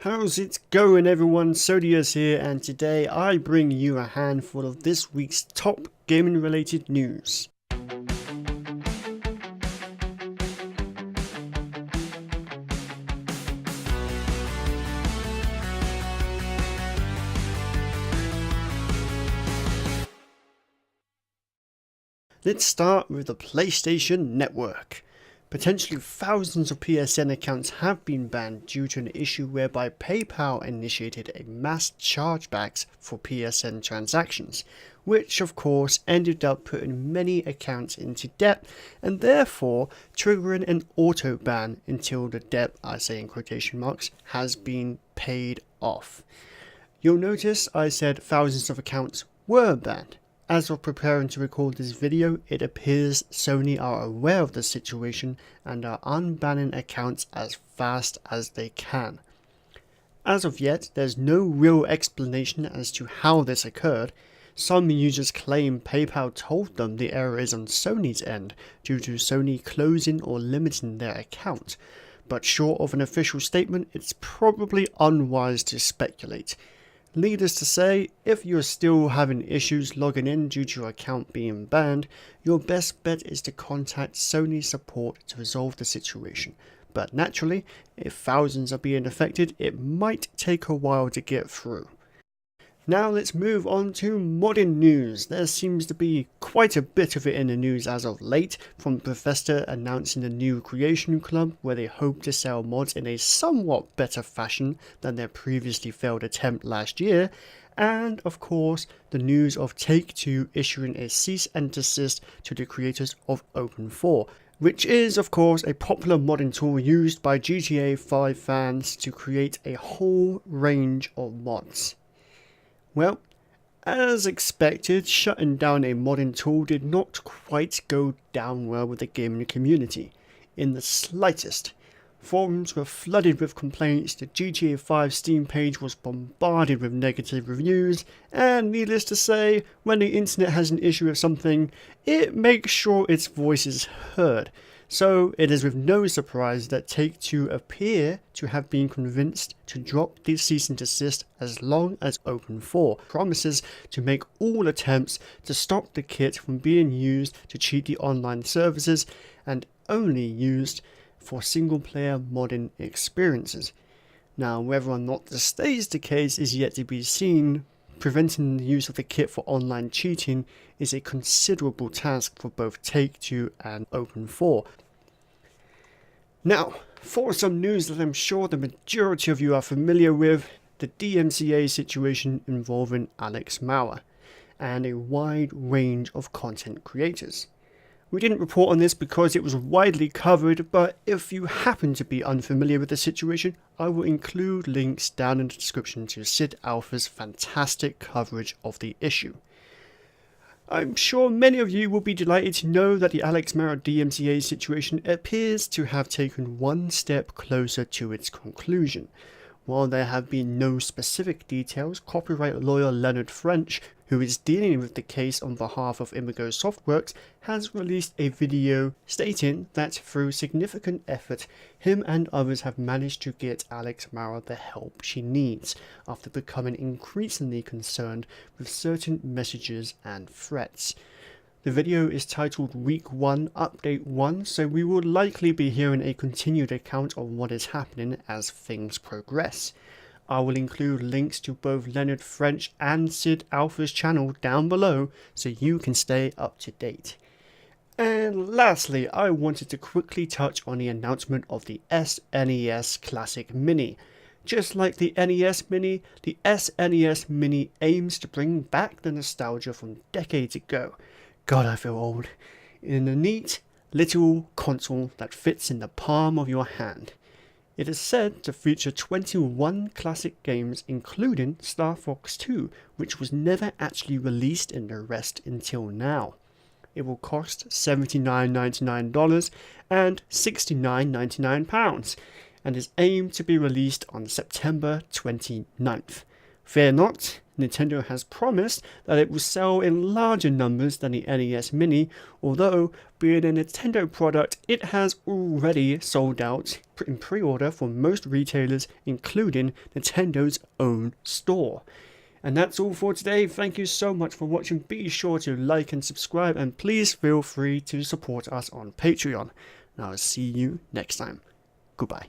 How's it going everyone, Sodius here, and today I bring you a handful of this week's top gaming related news. Let's start with the PlayStation Network. Potentially thousands of PSN accounts have been banned due to an issue whereby PayPal initiated a mass chargebacks for PSN transactions, which of course ended up putting many accounts into debt and therefore triggering an auto ban until the debt, I say in quotation marks, has been paid off. You'll notice I said thousands of accounts were banned. As of preparing to record this video, it appears Sony are aware of the situation and are unbanning accounts as fast as they can. As of yet, there's no real explanation as to how this occurred. Some users claim PayPal told them the error is on Sony's end due to Sony closing or limiting their account, but short of an official statement, it's probably unwise to speculate. Needless to say, if you're still having issues logging in due to your account being banned, your best bet is to contact Sony support to resolve the situation. But naturally, if thousands are being affected, it might take a while to get through. Now let's move on to modding news. There seems to be quite a bit of it in the news as of late, from Bethesda announcing a new creation club where they hope to sell mods in a somewhat better fashion than their previously failed attempt last year, and of course the news of Take-Two issuing a cease and desist to the creators of OpenIV, which is of course a popular modding tool used by GTA 5 fans to create a whole range of mods. Well, as expected, shutting down a modding tool did not quite go down well with the gaming community, in the slightest. Forums were flooded with complaints, the GTA 5 Steam page was bombarded with negative reviews, and needless to say, when the internet has an issue with something, it makes sure its voice is heard. So it is with no surprise that Take-Two appear to have been convinced to drop the cease and desist as long as OpenIV promises to make all attempts to stop the kit from being used to cheat the online services and only used for single player modding experiences. Now whether or not this stays the case is yet to be seen. Preventing the use of the kit for online cheating is a considerable task for both Take-Two and OpenIV. Now, for some news that I'm sure the majority of you are familiar with, the DMCA situation involving Alex Mauer and a wide range of content creators. We didn't report on this because it was widely covered, but if you happen to be unfamiliar with the situation, I will include links down in the description to SidAlpha's fantastic coverage of the issue. I'm sure many of you will be delighted to know that the Alex Mauer DMCA situation appears to have taken one step closer to its conclusion. While there have been no specific details, copyright lawyer Leonard, who is dealing with the case on behalf of Imago Softworks, has released a video stating that through significant effort, him and others have managed to get Alex Mauer the help she needs after becoming increasingly concerned with certain messages and threats. The video is titled Week 1 Update 1, so we will likely be hearing a continued account of what is happening as things progress. I will include links to both Leonard and SidAlpha's channel down below so you can stay up to date. And lastly, I wanted to quickly touch on the announcement of the SNES Classic Mini. Just like the NES Mini, the SNES Mini aims to bring back the nostalgia from decades ago. God, I feel old. In a neat little console that fits in the palm of your hand. It is said to feature 21 classic games including Star Fox 2, which was never actually released in the rest until now. It will cost $79.99 and £69.99 and is aimed to be released on September 29th. Fear not, Nintendo has promised that it will sell in larger numbers than the NES Mini, although being a Nintendo product, it has already sold out in pre-order for most retailers, including Nintendo's own store. And that's all for today. Thank you so much for watching. Be sure to like and subscribe, and please feel free to support us on Patreon. And I'll see you next time. Goodbye.